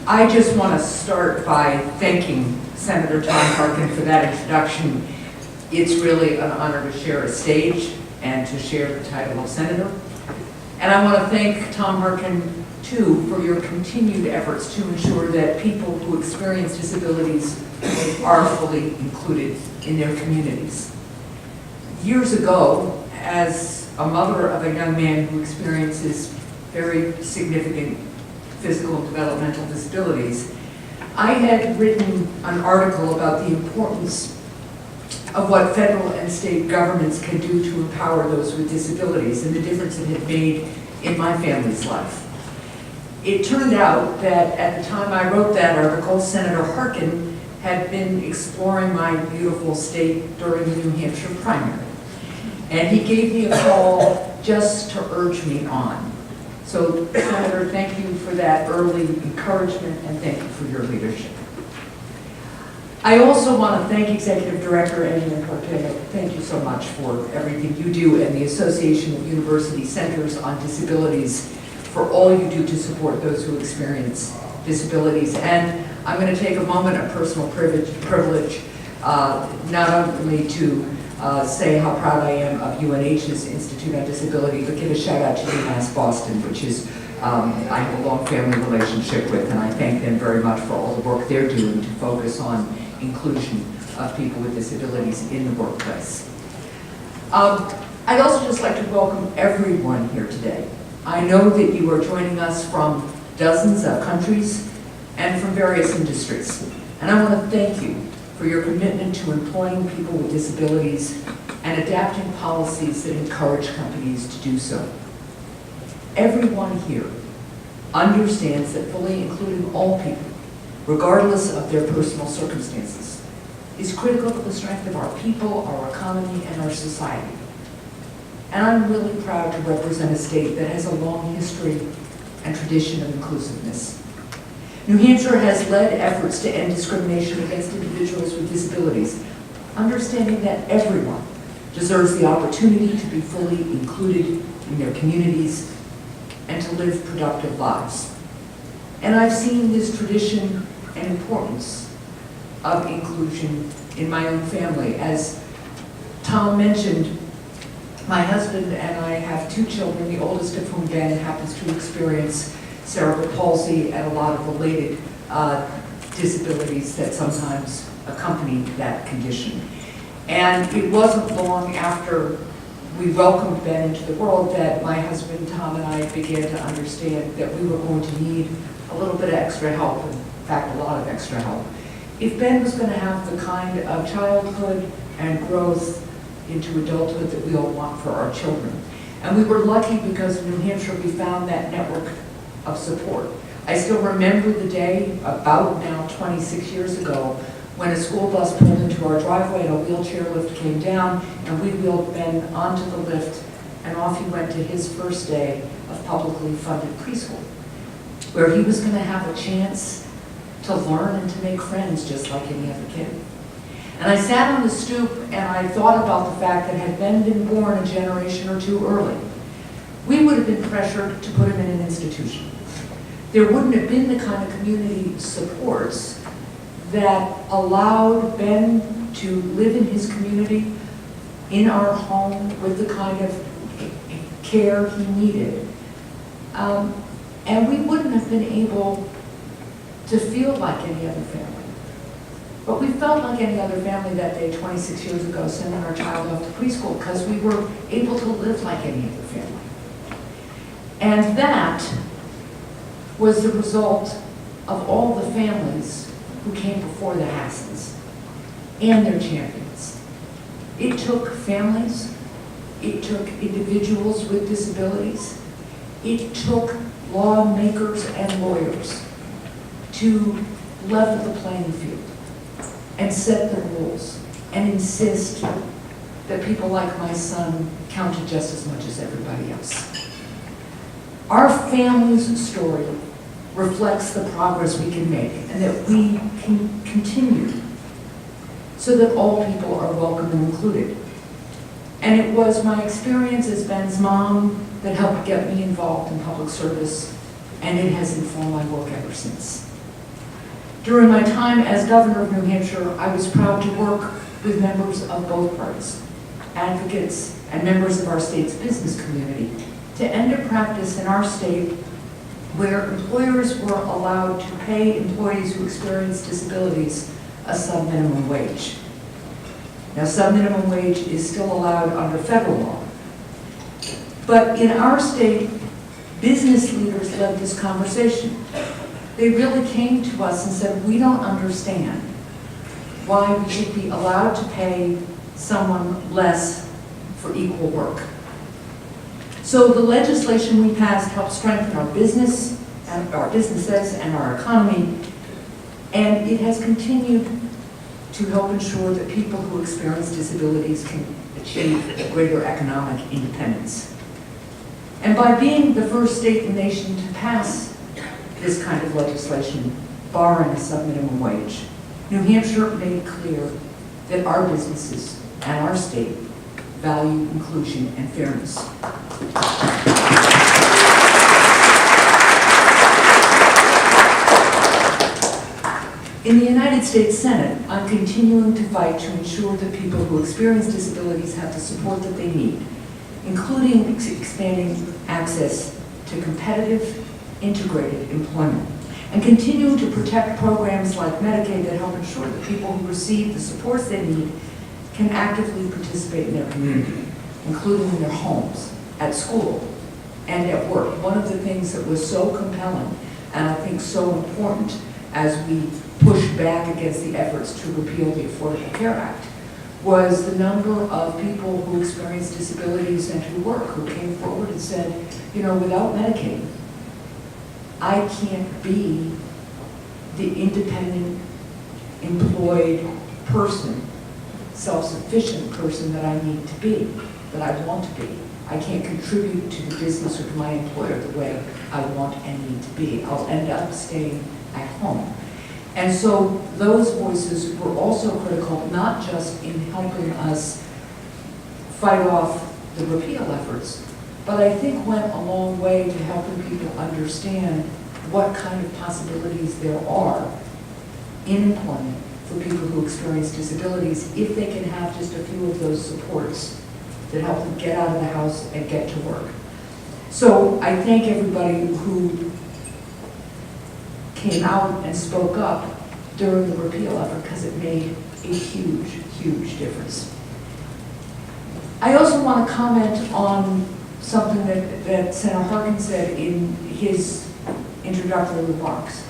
I just want to start by thanking Senator Tom Harkin for that introduction. It's really an honor to share a stage and to share the title of senator. And I want to thank Tom Harkin, too, for your continued efforts to ensure that people who experience disabilities are fully included in their communities. Years ago, as a mother of a young man who experiences very significant physical and developmental disabilities, I had written an article about the importance of what federal and state governments can do to empower those with disabilities and the difference it had made in my family's life. It turned out that at the time I wrote that article, Senator Harkin had been exploring my beautiful state during the New Hampshire primary. And he gave me a call just to urge me on. So, Senator, thank you for that early encouragement and thank you for your leadership. I also want to thank Executive Director Annie Corteo. Thank you so much for everything you do and the Association of University Centers on Disabilities for all you do to support those who experience disabilities. And I'm going to take a moment of personal privilege not only to say how proud I am of UNH's Institute on Disability, but give a shout out to UMass Boston, which is I have a long family relationship with, and I thank them very much for all the work they're doing to focus on inclusion of people with disabilities in the workplace. I'd also just like to welcome everyone here today. I know that you are joining us from dozens of countries and from various industries, and I want to thank you for your commitment to employing people with disabilities and adapting policies that encourage companies to do so. Everyone here understands that fully including all people, regardless of their personal circumstances, is critical to the strength of our people, our economy, and our society. And I'm really proud to represent a state that has a long history and tradition of inclusiveness. New Hampshire has led efforts to end discrimination against individuals with disabilities, understanding that everyone deserves the opportunity to be fully included in their communities and to live productive lives. And I've seen this tradition and importance of inclusion in my own family. As Tom mentioned, my husband and I have two children, the oldest of whom, Ben, happens to experience cerebral palsy and a lot of related disabilities that sometimes accompany that condition. And it wasn't long after we welcomed Ben into the world that my husband, Tom, and I began to understand that we were going to need a little bit of extra help, in fact, a lot of extra help, if Ben was going to have the kind of childhood and growth into adulthood that we all want for our children. And we were lucky because in New Hampshire we found that network of support. I still remember the day, about now 26 years ago, when a school bus pulled into our driveway and a wheelchair lift came down, and we wheeled Ben onto the lift, and off he went to his first day of publicly funded preschool, where he was going to have a chance to learn and to make friends just like any other kid. And I sat on the stoop and I thought about the fact that had Ben been born a generation or two early, we would have been pressured to put him in an institution. There wouldn't have been the kind of community supports that allowed Ben to live in his community, in our home, with the kind of care he needed. And we wouldn't have been able to feel like any other family. But we felt like any other family that day 26 years ago, sending our child off to preschool, because we were able to live like any other family. And that was the result of all the families who came before the Hassans and their champions. It took families, it took individuals with disabilities, it took lawmakers and lawyers to level the playing field and set the rules and insist that people like my son counted just as much as everybody else. Our family's story reflects the progress we can make and that we can continue so that all people are welcome and included. And it was my experience as Ben's mom that helped get me involved in public service, and it has informed my work ever since. During my time as governor of New Hampshire, I was proud to work with members of both parties, advocates, and members of our state's business community to end a practice in our state where employers were allowed to pay employees who experienced disabilities a sub-minimum wage. Now, sub-minimum wage is still allowed under federal law. But in our state, business leaders led this conversation. They really came to us and said, we don't understand why we should be allowed to pay someone less for equal work. So the legislation we passed helped strengthen our business and our businesses and our economy, and it has continued to help ensure that people who experience disabilities can achieve greater economic independence. And by being the first state in the nation to pass this kind of legislation, barring a sub-minimum wage, New Hampshire made it clear that our businesses and our state value inclusion and fairness. In the United States Senate, I'm continuing to fight to ensure that people who experience disabilities have the support that they need, including expanding access to competitive, integrated employment, and continue to protect programs like Medicaid that help ensure that people who receive the supports they need can actively participate in their community, including in their homes, at school, and at work. One of the things that was so compelling and I think so important as we push back against the efforts to repeal the Affordable Care Act was the number of people who experienced disabilities and who work, who came forward and said, you know, without Medicaid, I can't be the independent, employed person, self-sufficient person that I need to be, that I want to be. I can't contribute to the business or to my employer the way I want and need to be. I'll end up staying at home. And so those voices were also critical, not just in helping us fight off the repeal efforts, but I think went a long way to helping people understand what kind of possibilities there are in employment for people who experience disabilities if they can have just a few of those supports that help them get out of the house and get to work. So I thank everybody who came out and spoke up during the repeal effort because it made a huge, huge difference. I also want to comment on something that Senator Harkin said in his introductory remarks.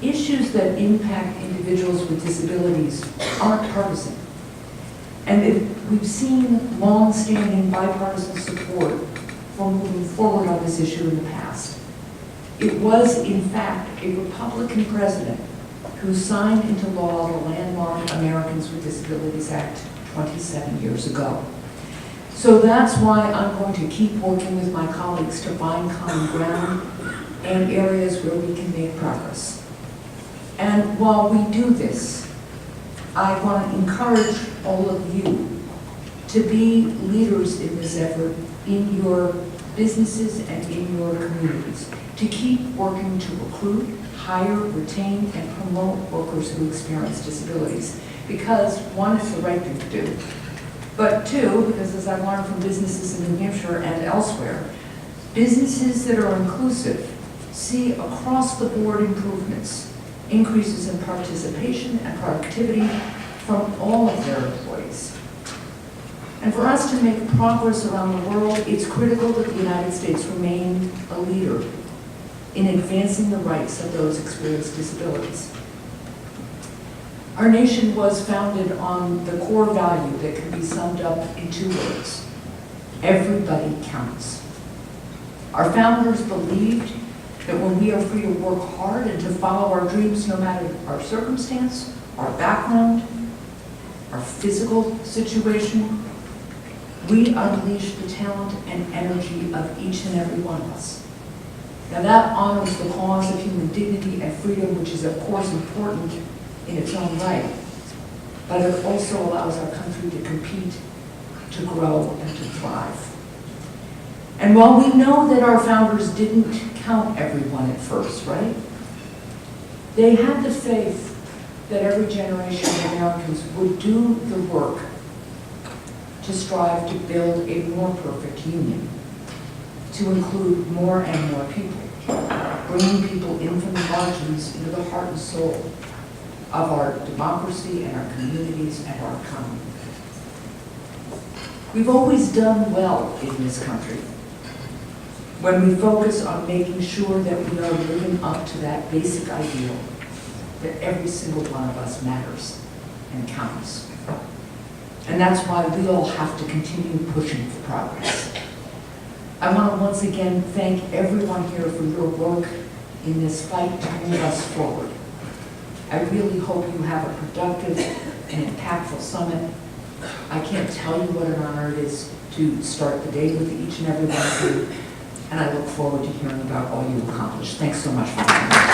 Issues that impact individuals with disabilities aren't partisan. And we've seen long-standing bipartisan support for moving forward on this issue in the past. It was, in fact, a Republican president who signed into law the landmark Americans with Disabilities Act 27 years ago. So that's why I'm going to keep working with my colleagues to find common ground and areas where we can make progress. And while we do this, I want to encourage all of you to be leaders in this effort in your businesses and in your communities, to keep working to recruit, hire, retain, and promote workers who experience disabilities. Because one, it's the right thing to do, but two, because as I've learned from businesses in New Hampshire and elsewhere, businesses that are inclusive see across the board improvements, increases in participation and productivity from all of their employees. And for us to make progress around the world, it's critical that the United States remain a leader in advancing the rights of those experiencing disabilities. Our nation was founded on the core value that can be summed up in two words: everybody counts. Our founders believed that when we are free to work hard and to follow our dreams no matter our circumstance, our background, our physical situation, we unleash the talent and energy of each and every one of us. Now that honors the cause of human dignity and freedom, which is of course important in its own right, but it also allows our country to compete, to grow, and to thrive. And while we know that our founders didn't count everyone at first, right? They had the faith that every generation of Americans would do the work to strive to build a more perfect union, to include more and more people, bringing people in from the margins into the heart and soul of our democracy and our communities and our economy. We've always done well in this country when we focus on making sure that we are living up to that basic ideal that every single one of us matters and counts. And that's why we all have to continue pushing for progress. I want to once again thank everyone here for your work in this fight to move us forward. I really hope you have a productive and impactful summit. I can't tell you what an honor it is to start the day with each and every one of you, and I look forward to hearing about all you accomplish. Thanks so much for coming.